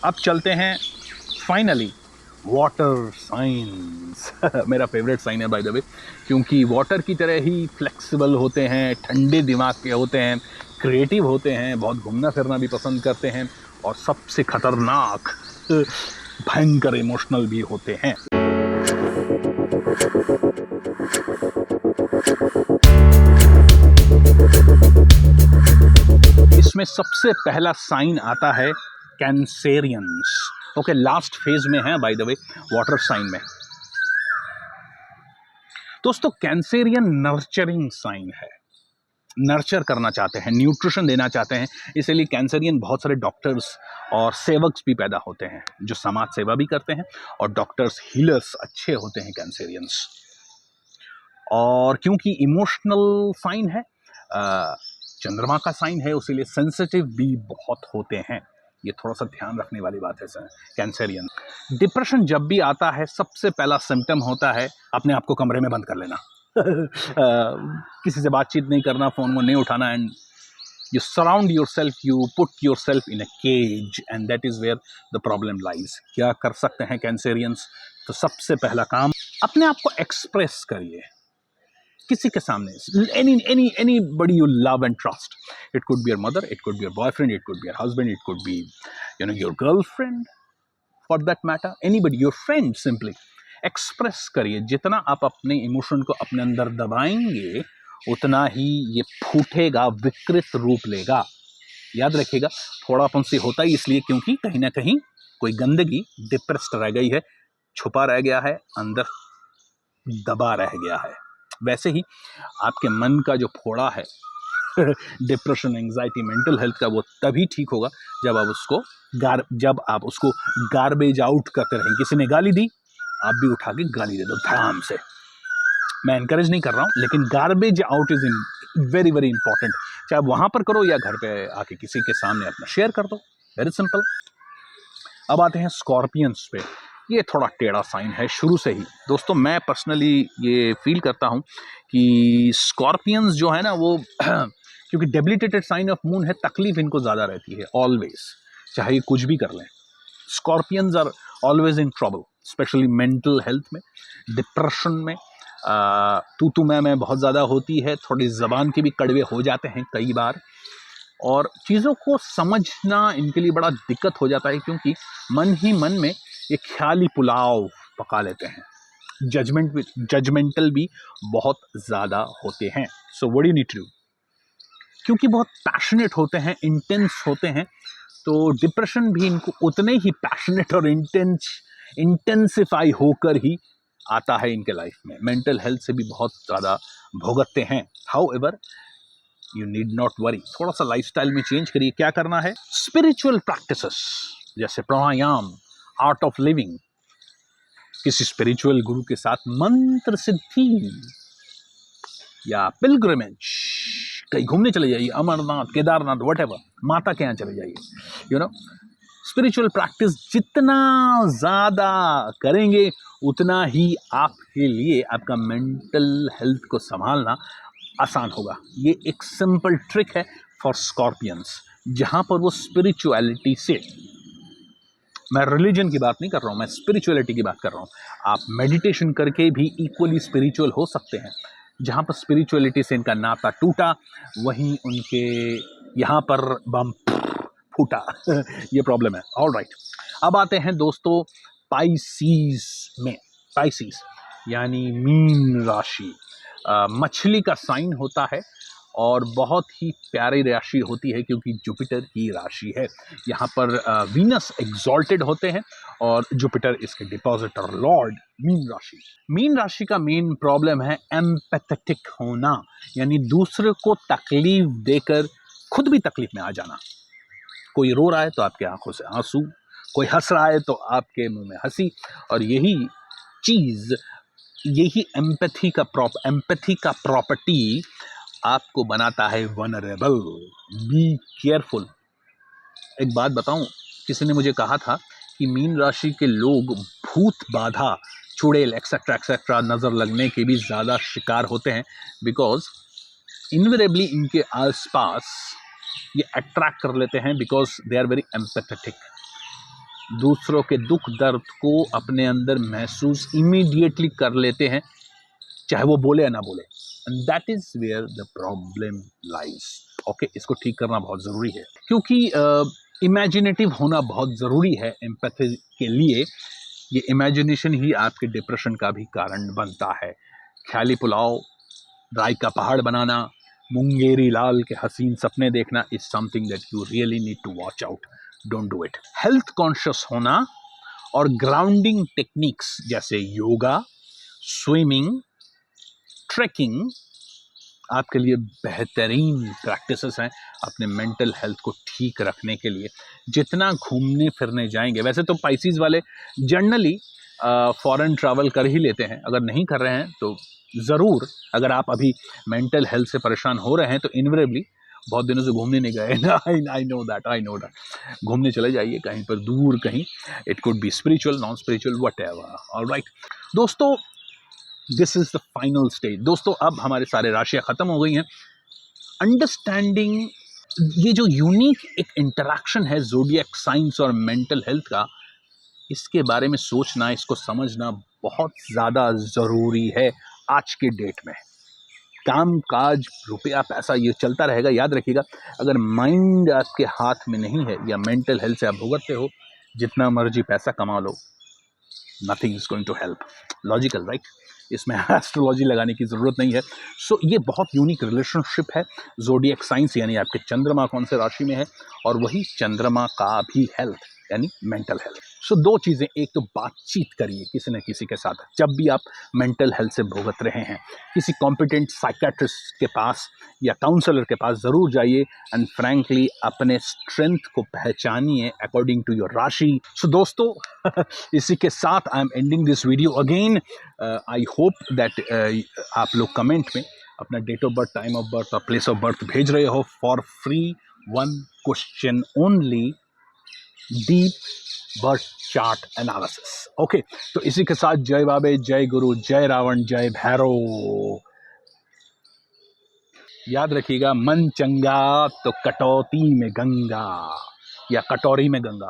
अब चलते हैं फाइनली वाटर साइंस। मेरा फेवरेट साइन है बाय द वे, क्योंकि वाटर की तरह ही फ्लेक्सिबल होते हैं, ठंडे दिमाग के होते हैं, क्रिएटिव होते हैं, बहुत घूमना फिरना भी पसंद करते हैं और सबसे खतरनाक भयंकर इमोशनल भी होते हैं। इसमें सबसे पहला साइन आता है कैंसेरियंस। ओके, लास्ट फेज में है by the way water sign में। दोस्तों, कैंसेरियन नर्चरिंग साइन है, नर्चर करना चाहते हैं, न्यूट्रिशन देना चाहते हैं, इसलिए कैंसेरियन बहुत सारे डॉक्टर्स और सेवक्स भी पैदा होते हैं जो समाज सेवा भी करते हैं, और डॉक्टर्स हीलर्स अच्छे होते हैं कैंसेरियंस। और क्योंकि इमोशनल साइन है, चंद्रमा का साइन है, उसीलिए सेंसिटिव भी बहुत होते हैं। ये थोड़ा सा ध्यान रखने वाली बात है सर। कैंसेरियन डिप्रेशन जब भी आता है, सबसे पहला सिम्टम होता है अपने आप को कमरे में बंद कर लेना। किसी से बातचीत नहीं करना, फोन को नहीं उठाना, and you surround yourself, you put yourself in a cage, and that is where the problem lies. क्या कर सकते हैं कैंसेरियंस? तो सबसे पहला काम, अपने आप को एक्सप्रेस करिए किसी के सामने, anybody you love and trust. It could be your mother, it could be your boyfriend, it could be your husband, it could be your girlfriend for that matter, anybody, your friend. Simply express करिए। जितना आप अपने emotion को अपने अंदर दबाएंगे, उतना ही ये फूटेगा, विकृत रूप लेगा। याद रखिएगा, थोड़ापन से होता ही इसलिए क्योंकि कहीं ना कहीं कोई गंदगी डिप्रेस्ड रह गई है, छुपा रह गया है, अंदर दबा रह गया है। वैसे ही आपके मन का जो फोड़ा है डिप्रेशन, एंजाइटी, मेंटल हेल्थ का, वो तभी ठीक होगा जब आप उसको गार्बेज आउट करते रहें। किसी ने गाली दी, आप भी उठा के गाली दे दो धड़ाम से। मैं एनकरेज नहीं कर रहा हूँ, लेकिन garbage out is very very important. चाहे वहां पर करो या घर पे आके किसी के सामने अपना शेयर कर दो, वेरी सिंपल। अब आते हैं स्कॉर्पियंस पे। ये थोड़ा टेढ़ा साइन है शुरू से ही। दोस्तों, मैं पर्सनली ये फील करता हूँ कि स्कॉर्पियंस जो है ना, वो क्योंकि डेबिलिटेटेड साइन ऑफ मून है, तकलीफ इनको ज़्यादा रहती है ऑलवेज, चाहे ये कुछ भी कर लें। Scorpions are always in trouble, specially mental health में, डिप्रेशन में। तू मैं बहुत ज़्यादा होती है, थोड़ी ज़बान के भी कड़वे हो जाते हैं कई बार, और चीज़ों को समझना इनके लिए बड़ा दिक्कत हो जाता है, क्योंकि मन ही मन में ये ख्याली पुलाव पका लेते हैं। जजमेंटल भी बहुत ज़्यादा होते हैं। So what you need to do, क्योंकि बहुत पैशनेट होते हैं, इंटेंस होते हैं, तो डिप्रेशन भी इनको उतने ही पैशनेट और इंटेंसिफाई होकर ही आता है इनके लाइफ में। मेंटल हेल्थ से भी बहुत ज़्यादा भुगतते हैं। However, you need not worry, थोड़ा सा लाइफस्टाइल में चेंज करिए। क्या करना है? स्पिरिचुअल प्रैक्टिसेस जैसे प्राणायाम, आर्ट ऑफ लिविंग, किसी स्पिरिचुअल गुरु के साथ मंत्र सिद्धि या पिलग्रिमेज, कहीं घूमने चले जाइए, अमरनाथ, केदारनाथ, व्हाटएवर, माता के यहाँ चले जाइए। स्पिरिचुअल प्रैक्टिस जितना ज़्यादा करेंगे, उतना ही आपके लिए आपका मेंटल हेल्थ को संभालना आसान होगा। ये एक सिंपल ट्रिक है फॉर स्कॉर्पियंस, जहाँ पर वो स्पिरिचुअलिटी से, मैं रिलीजन की बात नहीं कर रहा हूँ, मैं स्पिरिचुअलिटी की बात कर रहा हूँ। आप मेडिटेशन करके भी इक्वली स्पिरिचुअल हो सकते हैं। जहाँ पर स्पिरिचुअलिटी से इनका नाता टूटा, वहीं उनके यहाँ पर बम फूटा। ये प्रॉब्लम है। ऑल राइट, अब आते हैं दोस्तों पाइसीज में। पाइसीज यानी मीन राशि, मछली का साइन होता है और बहुत ही प्यारी राशि होती है, क्योंकि जुपिटर की राशि है। यहाँ पर वीनस एग्जॉल्टेड होते हैं और जुपिटर इसके डिपॉजिटर लॉर्ड। मीन राशि का मेन प्रॉब्लम है एम्पैथेटिक होना, यानी दूसरे को तकलीफ देकर खुद भी तकलीफ में आ जाना। कोई रो रहा है तो आपके आंखों से आंसू, कोई हंस रहा है तो आपके मुंह में हंसी, और यही एम्पैथी का प्रॉपर्टी आपको बनाता है वनरेबल। Be careful. एक बात बताऊं, किसी ने मुझे कहा था कि मीन राशि के लोग भूत बाधा, चुड़ैल एक्सेट्रा एक्सेट्रा, नज़र लगने के भी ज़्यादा शिकार होते हैं, बिकॉज इनवेरेबली इनके आसपास ये अट्रैक्ट कर लेते हैं, because they are very empathetic. दूसरों के दुख दर्द को अपने अंदर महसूस इमीडिएटली कर लेते हैं, चाहे वो बोले या ना बोले। And that is where the problem lies. Okay, इसको ठीक करना बहुत ज़रूरी है, क्योंकि इमेजिनेटिव होना बहुत ज़रूरी है एम्पैथी के लिए। ये इमेजिनेशन ही आपके डिप्रेशन का भी कारण बनता है। ख्याली पुलाव, राय का पहाड़ बनाना, मुंगेरी लाल के हसीन सपने देखना is something that you really need to watch out. Don't do it. Health conscious होना और ग्राउंडिंग टेक्निक्स जैसे योगा, स्विमिंग, ट्रैकिंग आपके लिए बेहतरीन प्रैक्टिसेस हैं अपने मेंटल हेल्थ को ठीक रखने के लिए। जितना घूमने फिरने जाएंगे, वैसे तो पाइसिस वाले जनरली फॉरेन ट्रैवल कर ही लेते हैं, अगर नहीं कर रहे हैं तो ज़रूर, अगर आप अभी मेंटल हेल्थ से परेशान हो रहे हैं तो इनवेरेबली बहुत दिनों से घूमने नहीं गए आई नो दैट, घूमने चले जाइए कहीं पर दूर कहीं। It could be spiritual, non spiritual, whatever. Alright दोस्तों, this is the final stage. दोस्तों, अब हमारे सारे राशियां खत्म हो गई हैं। अंडरस्टैंडिंग ये जो यूनिक एक इंटरेक्शन है ज़ोडिएक साइंस और मेंटल हेल्थ का, इसके बारे में सोचना, इसको समझना बहुत ज़्यादा ज़रूरी है आज के डेट में। काम काज, रुपया पैसा ये चलता रहेगा, याद रखिएगा। अगर माइंड आपके हाथ में नहीं है या मेंटल हेल्थ से आप भुगतते हो, जितना मर्जी पैसा कमा लो, nothing is going to help. Logical, right? इसमें एस्ट्रोलॉजी लगाने की ज़रूरत नहीं है। सो ये बहुत यूनिक रिलेशनशिप है ज़ोडिएक साइंस, यानी आपके चंद्रमा कौन से राशि में है, और वही चंद्रमा का भी हेल्थ यानी मेंटल हेल्थ। सो दो चीज़ें, एक तो बातचीत करिए किसी न किसी के साथ। जब भी आप मेंटल हेल्थ से भुगत रहे हैं, किसी कॉम्पिटेंट साइकेट्रिस्ट के पास या काउंसलर के पास ज़रूर जाइए एंड फ्रैंकली अपने स्ट्रेंथ को पहचानिए अकॉर्डिंग टू योर राशि। सो दोस्तों, इसी के साथ I am ending this video again. I hope that आप लोग कमेंट में अपना date of birth, time of birth और प्लेस ऑफ बर्थ भेज रहे हो for free. One question only, deep birth chart analysis. Okay, तो इसी के साथ जय बाबे, जय गुरु, जय रावण, जय भैरव। याद रखिएगा, मन चंगा तो कटौती में गंगा, या कटोरी में गंगा।